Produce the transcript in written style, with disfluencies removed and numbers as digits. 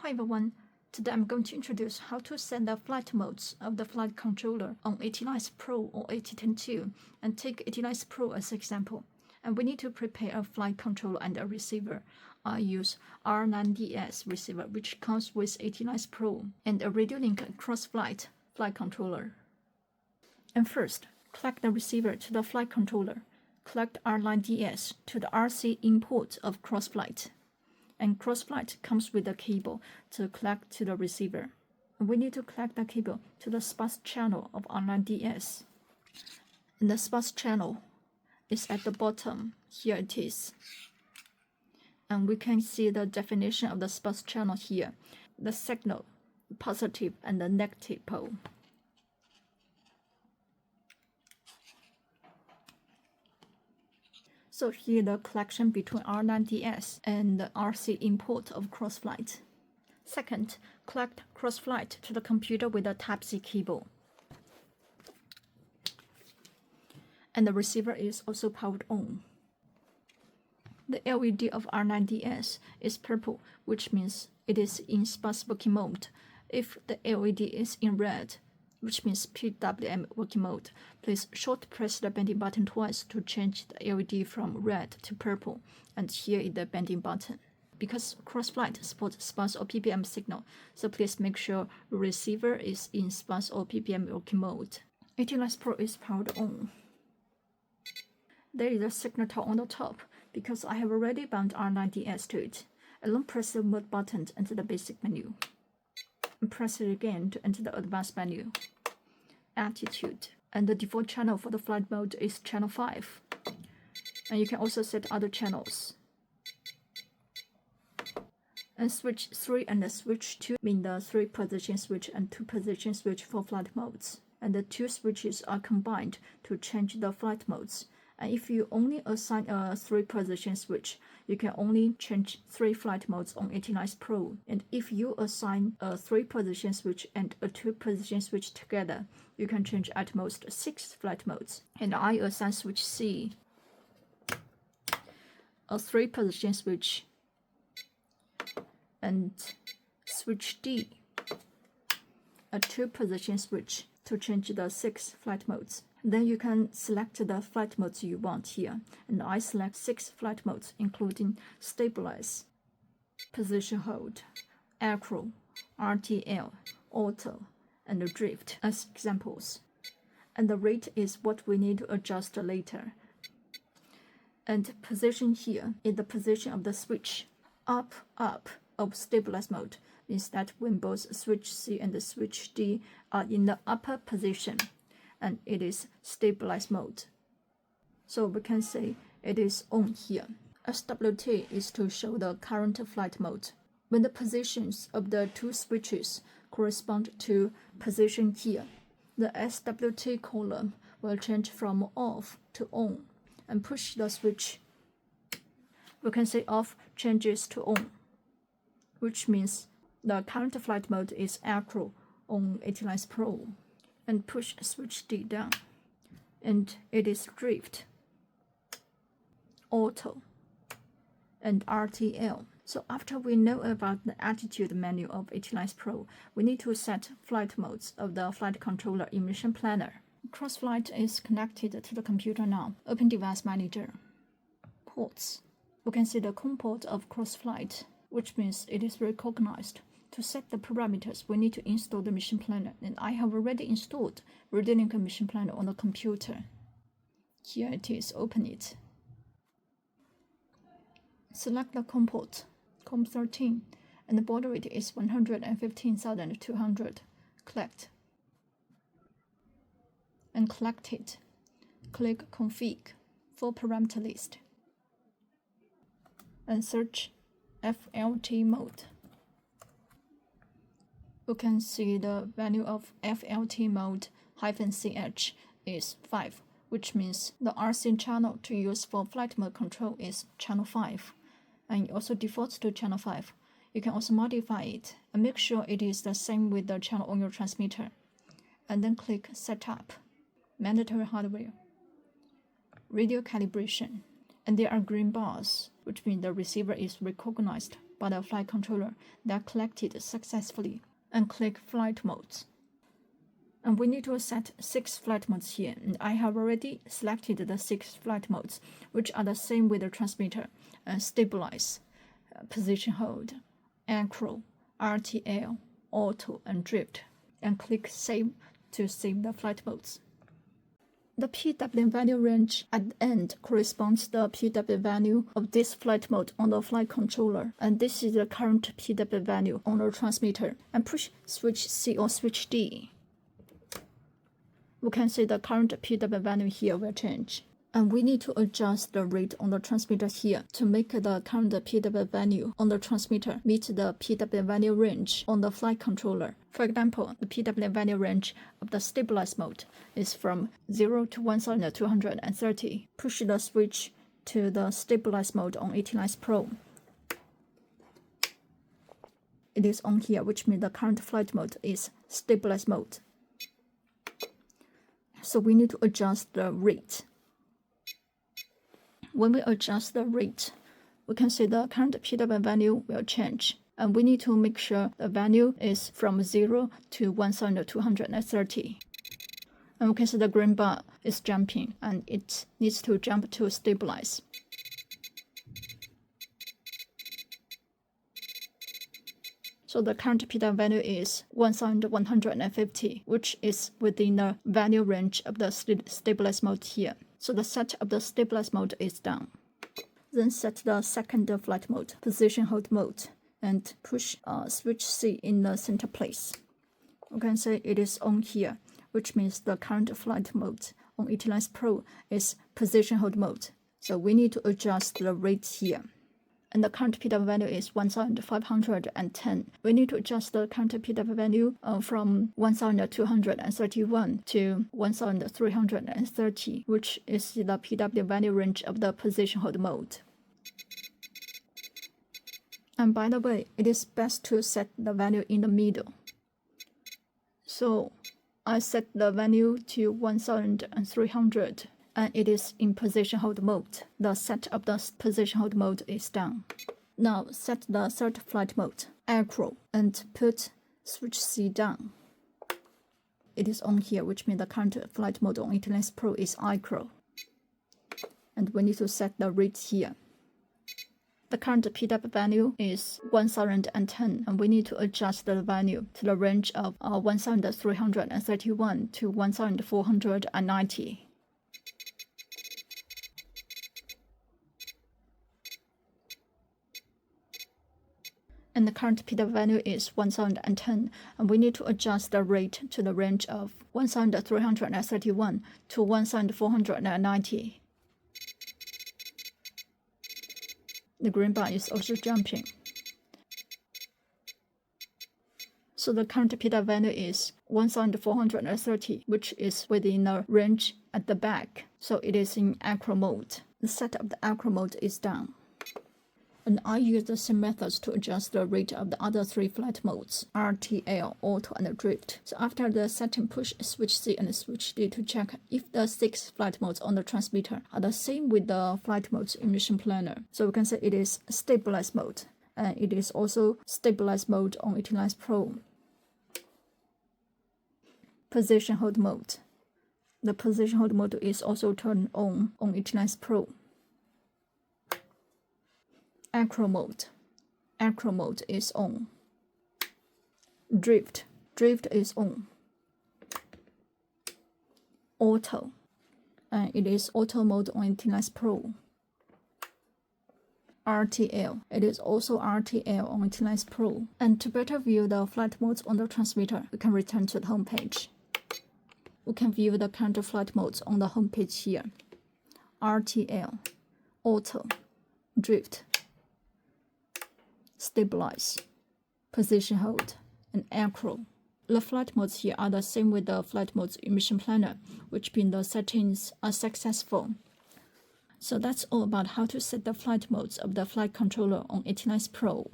Hi everyone, today I'm going to introduce how to set the flight modes of the flight controller on AT9S Pro or AT10II and take AT9S Pro as an example. And we need to prepare a flight controller and a receiver. I use R9DS receiver which comes with AT9S Pro and a RadioLink CrossFlight flight controller. And first, connect the receiver to the flight controller. Connect R9DS to the RC input of CrossFlight. And CrossFlight comes with a cable to connect to the receiver. We need to connect the cable to the SBUS channel of R9DS. And the SBUS channel is at the bottom. Here it is. And we can see the definition of the SBUS channel here. The signal, the positive and the negative pole. So here the connection between R9DS and the RC input of CrossFlight. Second, connect CrossFlight to the computer with a Type-C cable. And the receiver is also powered on. The LED of R9DS is purple, which means it is in SBUS working mode. If the LED is in red, which means PWM working mode, please short press the bending button twice to change the LED from red to purple, and here is the bending button. Because CrossFlight supports SBUS or PPM signal, so please make sure the receiver is in SBUS or PPM working mode. AT9S Pro is powered on. There is a signal tool on the top, because I have already bound R9DS to it. And then press the mode button to enter the basic menu. And press it again to enter the advanced menu. Attitude. And the default channel for the flight mode is channel 5. And you can also set other channels. And switch 3 and switch 2 mean the 3 position switch and 2 position switch for flight modes. And the 2 switches are combined to change the flight modes. And if you only assign a 3 position switch, you can only change 3 flight modes on AT9S Pro. And if you assign a 3 position switch and a 2 position switch together, you can change at most 6 flight modes. And I assign switch C a 3 position switch and switch D a 2 position switch to change the 6 flight modes. Then you can select the flight modes you want here, and I select 6 flight modes including stabilize, position hold, acro, RTL, auto, and drift as examples. And the rate is what we need to adjust later. And position here is the position of the switch. Up of stabilize mode means that when both switch C and switch D are in the upper position, and it is stabilized mode. So we can say it is on here. SWT is to show the current flight mode. When the positions of the 2 switches correspond to position here, the SWT column will change from off to on and push the switch. We can say off changes to on, which means the current flight mode is acro on AT9S Pro. And push switch D down, and it is drift, auto, and RTL. So after we know about the attitude menu of AT9S Pro, we need to set flight modes of the flight controller in Mission Planner. CrossFlight is connected to the computer now. Open Device Manager. Ports. We can see the COM port of CrossFlight, which means it is recognized. To set the parameters, we need to install the Mission Planner, and I have already installed RadioLink Mission Planner on the computer. Here it is, open it. Select the COM port, COM13, and the baud rate is 115,200. Collect. And collect it. Click Config for parameter list. And search FLT mode. You can see the value of FLT mode -CH is 5, which means the RC channel to use for flight mode control is channel 5, and it also defaults to channel 5. You can also modify it and make sure it is the same with the channel on your transmitter. And then click Setup, Mandatory Hardware, Radio Calibration, and there are green bars, which means the receiver is recognized by the flight controller. They are collected successfully. And click Flight Modes. And we need to set 6 flight modes here. And I have already selected the 6 flight modes, which are the same with the transmitter. Stabilize, position hold, acro, RTL, auto, and drift. And click Save to save the flight modes. The PWM value range at the end corresponds to the PWM value of this flight mode on the flight controller, and this is the current PWM value on the transmitter. And push switch C or switch D. We can see the current PWM value here will change. And we need to adjust the rate on the transmitter here to make the current PWM value on the transmitter meet the PWM value range on the flight controller. For example, the PWM value range of the stabilized mode is from 0 to 1230. Push the switch to the stabilized mode on AT9S Pro. It is on here, which means the current flight mode is stabilized mode. So we need to adjust the rate. When we adjust the rate, we can see the current PWM value will change. And we need to make sure the value is from 0 to 1230. And we can see the green bar is jumping, and it needs to jump to stabilize. So the current PWM value is 1150, which is within the value range of the stabilized mode here. So the set of the stabilized mode is done. Then set the second flight mode, position hold mode, and push switch C in the center place. We can say it is on here, which means the current flight mode on AT9S Pro is position hold mode. So we need to adjust the rate here. And the current PWM value is 1510. We need to adjust the current PWM value from 1231 to 1330, which is the PWM value range of the position hold mode. And by the way, it is best to set the value in the middle. So I set the value to 1300. And it is in position hold mode. The set of the position hold mode is done. Now set the third flight mode, acro, and put switch C down. It is on here, which means the current flight mode on AT9S Pro is acro. And we need to set the rate here. The current PWM value is 1010, and we need to adjust the value to the range of 1331 to 1490. And the current PWM value is 1010, and we need to adjust the rate to the range of 1331 to 1490. The green bar is also jumping. So the current PWM value is 1430, which is within the range at the back. So it is in acro mode. The set of the acro mode is done. And I use the same methods to adjust the rate of the other 3 flight modes, RTL, auto, and drift. So after the setting, push switch C and switch D to check if the 6 flight modes on the transmitter are the same with the flight modes in Mission Planner. So we can say it is stabilized mode, and it is also stabilized mode on AT9S Pro. Position hold mode. The position hold mode is also turned on AT9S Pro. Acro mode. Acro mode is on. Drift. Drift is on. Auto. And it is auto mode on AT9S Pro. RTL. It is also RTL on AT9S Pro. And to better view the flight modes on the transmitter, we can return to the home page. We can view the current flight modes on the home page here. RTL, auto, drift, stabilize, position hold, and acro. The flight modes here are the same with the flight modes in Mission Planner, which means the settings are successful. So that's all about how to set the flight modes of the flight controller on AT9S Pro.